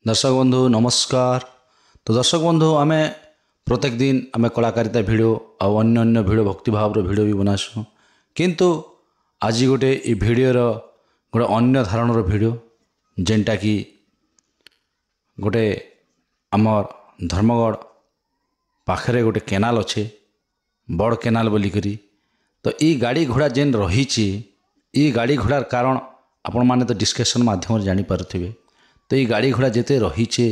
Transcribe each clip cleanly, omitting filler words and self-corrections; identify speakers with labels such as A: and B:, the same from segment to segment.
A: दर्शक बंधु नमस्कार। तो दर्शक बंधु आम प्रत्येक दिन आम कलाकारिता भिडियो आउ अन्य अन्य भिडियो भक्ति भाव भिडियो भी बनासु, किंतु आज गोटे ये भिडियोर गोटे अन्य धारणर भिडियो जेनटा कि गोटे आमर धर्मगढ़ पाखरे गोटे केनाल अच्छे बड़ केनाल बोलिकरी। तो ये गाड़ी घोड़ा जेन रही गाड़ी घोड़ार कारण आपण माने तो डिस्कशन माध्यम जानी पारुथिबे। तो ये गाड़ी घोड़ा जेते रहीचे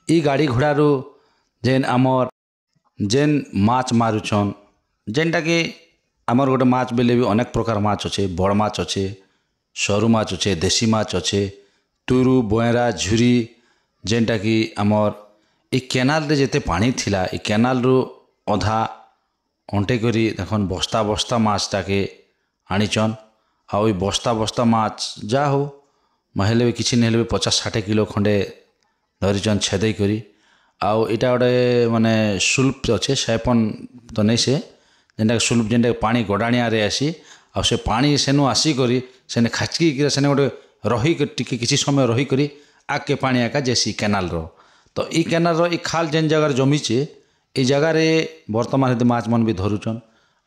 A: ये गाड़ी घोड़ारू जेन आमर जेन माछ मारुछन जेनटा कि आमर गोटे माछ बेले भी अनेक प्रकार माछ अच्छे, बड़ माछ अच्छे, सरू माछ अच्छे, देसी माछ अच्छे, तुरु बयरा झुरी जेनटा कि आमर ये केनाल रे जेते पानी थिला ये केनाल रू अधा अंटे करी देखन बस्ता बस्ता माछटाके आनीचन। आउ बस्ता बस्ता माछ जा हो महले भी किसी नहीं भी 50-60 किलो खंडे धरीचन छेदे करी। आउ इटा गोटे माने सुल्प अच्छे सैपन तो नहीं से जेनटा सुल्प जेनटा पानी गड़ाणिया रे आसी आ से पानी सेनु आसी करी सेने खाचकी सेने गोटे रही टिके किसी समय रही करी आके पानी आका जैसी केनाल रो। तो ई केनाल रो ई खाल जेन जगह जमीचे ई जगह रे वर्तमान हेतु माछ मन भी धरुचन।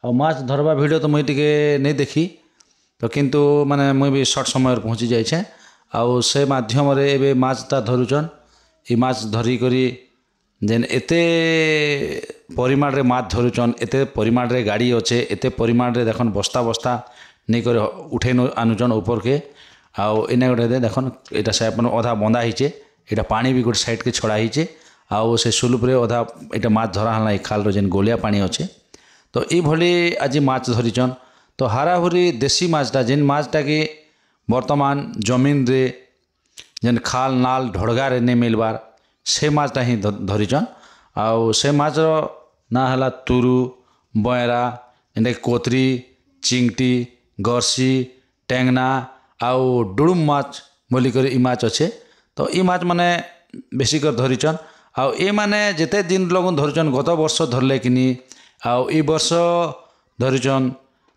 A: आ माछ धरवा वीडियो तो मुई टिके नहीं देखी, तो किंतु माने मुई भी शॉर्ट समय पहुँची जाइछे। आउ से माध्यम रे एबे माछटा धरुचन। ई माछ धरी करी जेन एते परिमाण रे माछ धरुचन, एते परिमाण रे गाड़ी अच्छे, एते परिमाण रे देखन बस्ता बस्ता नहीं कर उठे आनुचन ऊपर के। आउ इने गोटे देखन एटा से अपन अधा बंधा हिचे, एटा पानी भी गोटे साइड के छड़ा हिचे। आउ से सुलुप रे अधा एटा माछ धरा हला ई खाल रो जेन गोलिया पानी अच्छे। तो ई भली आज माछ धरिचन। तो हाराहुरी देसी माछटा जेन माछटा के वर्तमान जमीन रे जेन खाल नाल ढड़गा रे नहीं मिलबार से माछटा ही धरिचन। आउ से माछ ना हला तुरु बयरा जेनटा कोतरी चिंगटी गरसी टेंगना आउ डुड़ुम माछ बोलिकर ई माछ अच्छे। तो ई माछ माने बेसी कर धरिचन। आउ ए माने जेते दिन लगन धरिचन गत वर्ष धरले किनी आउ ई वर्ष धरिचन।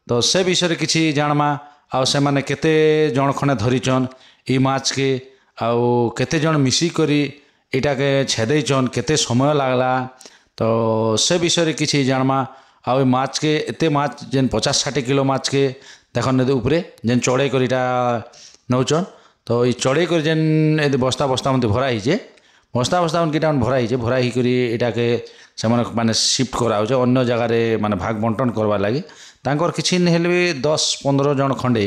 A: तो से विषय किसी जानमा आउ से माने केते जन खने धरिचन ई माछ के आउ केते जन मिसी करी इटा के छेदैचन केते समय लागला। तो से विषय किसी जानमा आउ माछ के एते माछ जेन 50-60 किलो माछ के देखन नदी ऊपरे जेन चढ़े कर इटा नौचन। तो ये चढ़े कर जेन यदि बस्ता बस्ता मत भरा हिचे बस्ता बस्ता मन किटा भरा हिचे भरा ही करी इटा के से माने शिफ्ट करा होचे अन्य जगह रे माने भाग बंटन करवा लागि। तांकर किछि नहीं हेले भी 10-15 जन खंडे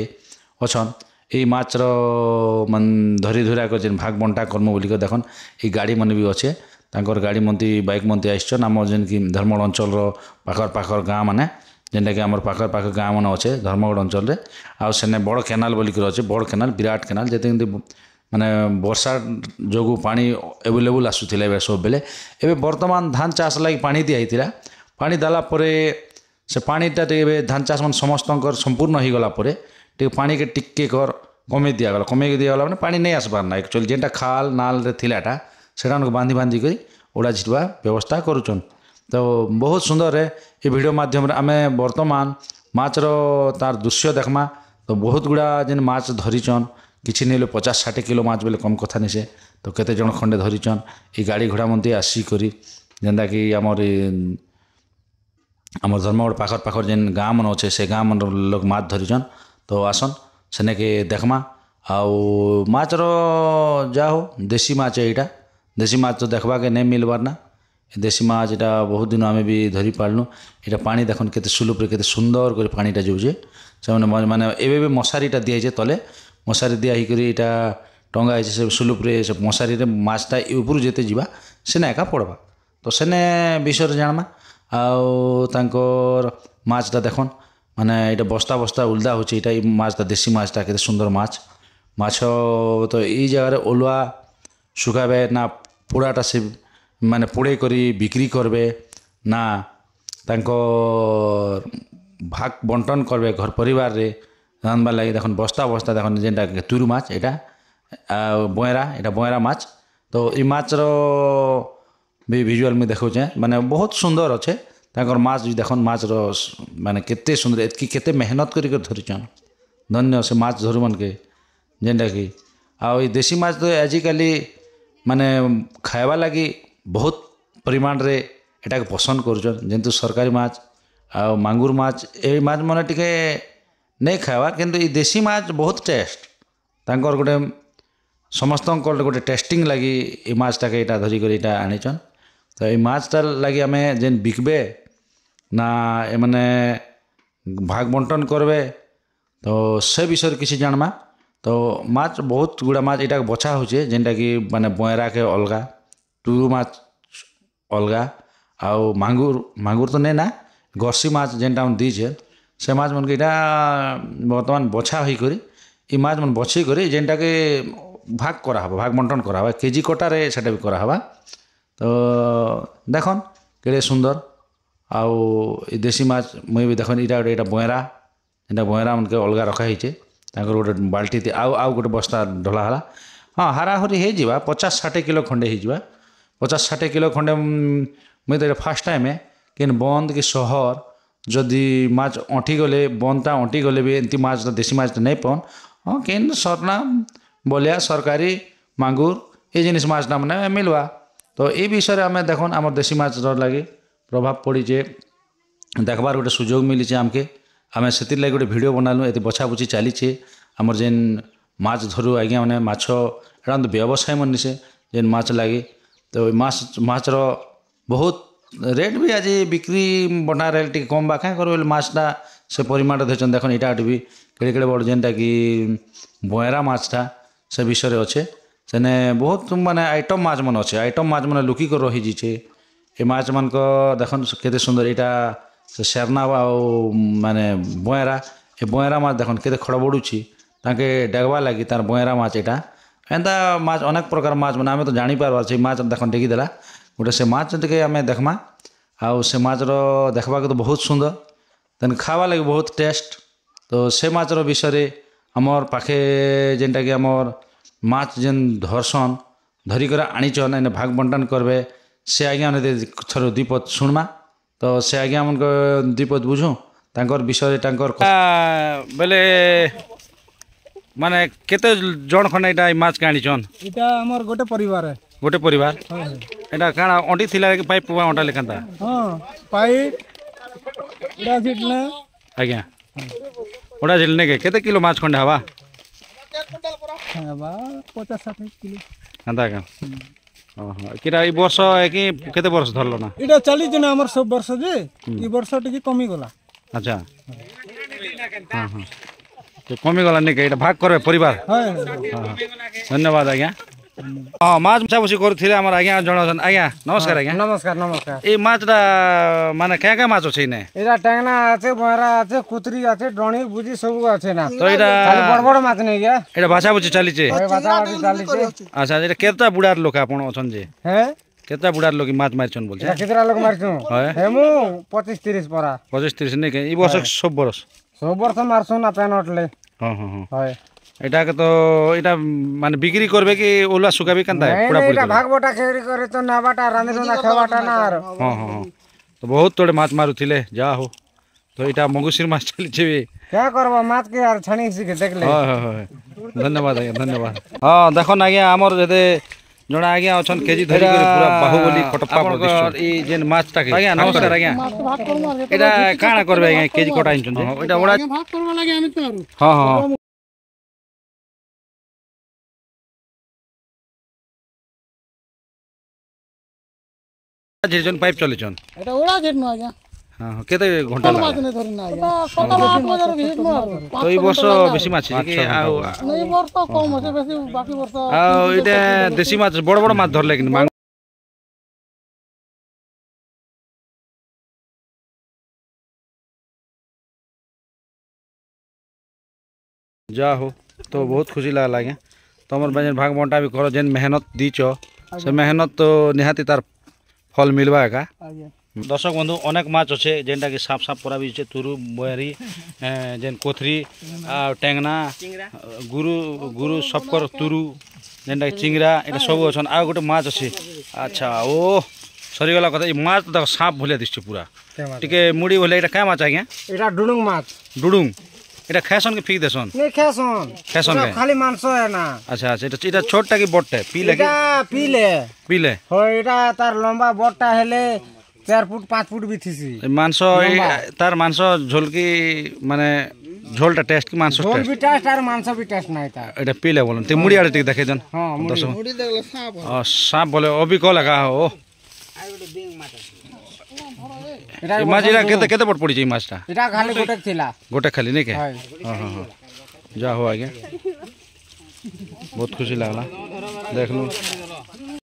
A: अछन ई माछ रो मन धरी धुरा कर जेन भाग बंटा कर्म बोली कर देखन ई गाड़ी मन भी अच्छे। तांकर गाड़ी मंती बाइक मंती आइछन आम जेन कि धर्मगढ़ अंचल रो पाखर पाखर गाँ माने जेनटा कि आमर पाखर पाखर गाँ मन अच्छे धर्मगढ़ अंचल रे। आउ सेने बड़ केनाल बोली कर अच्छे बड़ केनाल विराट केनाल जेते माने वर्षा जोगु पानी एवेलेबल आसुथिला बे सब बेले। एबे वर्तमान धान चाष लागि पानी दिया हितिला पानी दाला परे से पानीटा टे धान चाष मन समस्तंकर संपूर्ण हो गला परे टे पानी के टिके कर कमे दियागला कमे दियागला माने पानी नहीं आसबार ना एक्चुअली जेनटा खाल नाल रे थिलाटा सेटा बांधी बांधी करी ओड़ा झिटवा व्यवस्था करूचन। तो बहुत सुंदर है ये वीडियो माध्यम रे आमे वर्तमान माछ रो तार दृश्य देखमा। तो बहुत गुड़ा जेन माछ धरिचन किछि नहीं 50-60 किलो माछ बेले कम कथा नहीं से। तो केते जन खंडे धरिचन ये गाड़ी घोड़ा मंती आसी करी जेनटा कि आमर धर्मगढ़ पाखर पाखर जेन गाँ मन अच्छे से गाँ मन लोग माछ धरिचन। तो आसन सेने के देखमा आउ माछ रो जा हो देसी माछ है इटा देसी माछ तो देखबा के नहीं मिलबार ना देसी माछ इटा बहुत दिन आमे भी धरी पारनु। इटा पानी देखन केते सुलुप रे केते सुंदर कर पानीटा जोजे से माने एबे भी मशारीटा दिया जे तले मशारी दिया ही करी इटा टंगा है से सुलुप रे से मशारी रे माछटा ऊपर जेते जीवा सेने एका पड़बा। तो सेने विषय जानमा आउ तांकर माछटा देखन माने इटा बस्ता बस्ता उल्दा होचे इटा माछटा देसी माछटा केते सुंदर माछ माछ। तो ई जगह रे ओलुआ सुखाबे ना पोड़ाटा से माने पोड़े करी बिक्री करबे ना तांकर भाग बंटन करबे घर परिवार रे रांधबा लागि देखन बस्ता बस्ता देखन जेनटा तुरु माछ एटा बयरा एटा बयरा माछ। तो ई माछ रो भी विजुअल में देखो माने बहुत सुंदर अच्छे तांकर माछ देखन माछ रो माने केते सुंदर एतकी केते मेहनत करी कर धरिचन धन्य से माछ धरु मन के जेनटा कि आ देसी माछ तो आजिकली माने खाइबा लगी बहुत परिमाण रे एटा के पसंद कर जेंतु सरकारी माछ आ मांगुर माछ ए माछ माने टिके नहीं खाइबा किंतु ई देसी माछ बहुत टेस्ट तांकर गोटे समस्त गोटे टेस्टिंग लगी ये माछटा के यहाँ धरिक आनीचन तो ये माछटा लगी आम जेन बिकबे ना ए मैंने भाग बंटन करबे तो से विषय किसी जानमा तो माछ बहुत गुड़ा माछ यहाँ बछा होचे जेनटा कि माने बयरा के अलगा टुरु माछ अलगा आउ मांगुर तो नहीं ना गरसी माछ जेनटा हम दीचे से माछ मन के बर्तमान बछा होकर ये माछ मन बछी कर जेनटा के भाग करावा भाग बंटन करावा केजी कटारे सेटा भी करावा तो देखन केड़े सुंदर आउ देसी माछ मुई भी देखन इटा गोटे बयरा एटा बयरा मन के अलगा रखा होइचे तांकर गोटे बाल्टी आउ आउ गोटे बस्ता ढला हला हाँ हाराहारी हो जावा 50-60 किलो खंडे हो 50-60 किलो खंडे मुई तो फास्ट टाइम कि बंद कि सहर जदि माछ अंटी गले बंदटा अंटी गले भी एमती माछ देसी माछ नहीं पान हाँ केन सरना बलिया सरकारी मांगुर ये जिनिस माछटा मैंने मिलवा तो ये विषय आम देखन आम देसी माछ लगे प्रभाव पड़ीचे देखबार गोटे सुजोग मिली आमके आम से लगे गोटे वीडियो बनालु ये बछा बुछी चलीचे आमर जेन माछ धरू आज्ञा मैंने माछ एटा तो व्यवसाय मन से जेन माछ लगे तो माछर बहुत रेट भी आज बिक्री बना रेट टी कम बा क्या कर माछटा से परिमाण देन देखन यहाँ भी केड़े केड़े बड़ जेनटा कि बयरा माछटा से विषय अच्छे सेने बहुत माने आइटम माछ मन अच्छे आइटम माछ मन लुकी कर रही जीचे ये माछ मान को देखन केते सुंदर यहाँ से शेरना माने बयरा ये बयरा माछ देखन केते खड़बड़ुची ताके डेगवा लगी तार बयरा माछ यहाँ एंता माछ अनेक प्रकार माछ मैंने आम तो जानीपार से माछ देखन टेकिदेला गोटे से माछ टे आम देखमा आउ से माछर देखा तो बहुत सुंदर तेन खावा लगे बहुत टेस्ट तो से माछर विषय आमर पाखे जेनटा कि आमर माछ जेन धरसन धरिकर आनीचन एने भाग बंटन करबे से आज्ञा थोड़ा दीपद शुणमा तो से आज्ञा मन दीपद बुझू तांकर विषय तांकर बेले माने केते जन खने इटा माछ के आनीचन
B: इटा हमर गोटे परिवार है
A: गोटे परिवार एटा काना अंटी थिला कि पाइप पुवा अंटा लेखनता
B: हां पाइप इडा जिटले
A: आज्ञा ओडा जिलने के केते किलो माछ खंडे हवा
B: हवा 50-60 किलो
A: अंदा का हां किरा ई वर्ष है कि केते वर्ष धरलो ना
B: इडा 40 दिन हमर सब वर्ष जे ई वर्ष टिके कमी गला
A: अच्छा हां हां तो कमी गला ने के इटा भाग करबे परिवार
B: हां
A: हां धन्यवाद आज्ञा हाँ माछ बछा बछी करुथिले हमर आज्ञा जणासन आज्ञा नमस्कार आज्ञा
B: नमस्कार नमस्कार
A: ए माछटा माने क्या माछ अछि ने
B: इडा टेंगना আছে बयरा আছে कुतरी আছে डणी बुजी सब আছে ना
A: तो इटा
B: खाली बड़ बड़ माछ नहीं गया
A: एटा भाषा बुझी चलीचे
B: भाषा बुझी चलीचे
A: अच्छा एटा केता बुढ़ार लोक आपण अछन जे
B: हैं
A: केता बुढ़ार लोक माछ मारछन बोलछे
B: इडा कितरा लोग मारछु हेमु 25-30 परा
A: 25-30 ने के ई वर्ष सब वर्ष
B: मारछु ना पेनटले
A: हां हां हां
B: हाय
A: एटा के तो एटा माने बिक्री करबे कि ओला सुकाबी कांता है पूरा पूरी
B: एटा भागबटा खेरी करे तो नाबाटा रांधना खावाटा ना
A: हां हां तो बहुत तोड़े माछ मारुथिले जा हो तो एटा मगुसिर माछ चली छे
B: क्या करबो माछ के यार छणी सिके देख ले
A: हां हां हां धन्यवाद आज्ञा धन्यवाद हां देखो ना आज्ञा हमर जते जणा आज्ञा अछन केजी धरि करे पूरा बाहुबली कटप्पा प्रदिष्ट ई जेन माछ टाके आज्ञा नमस्कार आज्ञा एटा काना करबे आज्ञा केजी कटाइन छन एटा ओडा
B: भाग करबा लागे आमी तो
A: हां हां झिरजन पाइप चलेछन
B: एटा ओडा जेट न आज्ञा
A: हां केते घंटा लागला
B: माछ ने धरि ना आज्ञा सकाल 8 बजे रे हिट न
A: तो ई वर्ष बेसी माछ कि आ
B: नहीं वर्ष कम है बेसी बाकी वर्ष
A: आ इटा देसी माछ बड़ बड़ माछ धरले कि मांग जा हो तो बहुत खुशी लागला आज्ञा तमर बजन भाग बंटा भी करो जेन मेहनत दीचो से मेहनत तो निहाती तार फल मिलवा का दर्शक बंधु अनेक माछ अच्छे जेनटा कि साफ साफ परा भी तुरु बयरी जेन कोथरी आ टेंगना गुरु गुरु सबकर तुरु जेनटा कि चिंगरा एटा सब अछन आ गोटे माछ अच्छे अच्छा ओ सरीगला कथा ई माछ तो सांप भलिया दिसछ पूरा टिके मुड़ी भले एटा का माछ आज्ञा
B: एटा डुडुंग माछ
A: डुडुंग এটা খাসন কি ফিক দেসন
B: নেই খেসন
A: খাসন
B: এটা
A: কে
B: খালি মাংস না
A: আচ্ছা আচ্ছা এটা ছোটটা কি বড়টা পিলে কি
B: এটা পিলে
A: পিলে
B: হয় এটা তার লম্বা বড়টা হেলে 4 ফুট 5 ফুট বিথিছি
A: এই মাংস তার মাংস ঝোল কি মানে ঝোলটা টেস্ট কি মাংস
B: ঝোল
A: টেস্ট
B: বিটাস আর মাংস বিটাস নাই তার
A: এটা পিলে বলেন তুই মুড়ি আড়ে টিকে দেখে যান
B: হ্যাঁ
A: দর্শক
B: মুড়ি
A: সাপ বলে অবি ক লাগা ও
B: এটা
A: এই মাছ এটা কেতে কেতে পড় পড়িছে এই মাছটা
B: এটা খালি গোটে ଥିଲା
A: গোটা খালি नहीं के
B: হয়
A: हाँ हाँ हाँ जा हो आगे बहुत खुशी लगला देख लूँ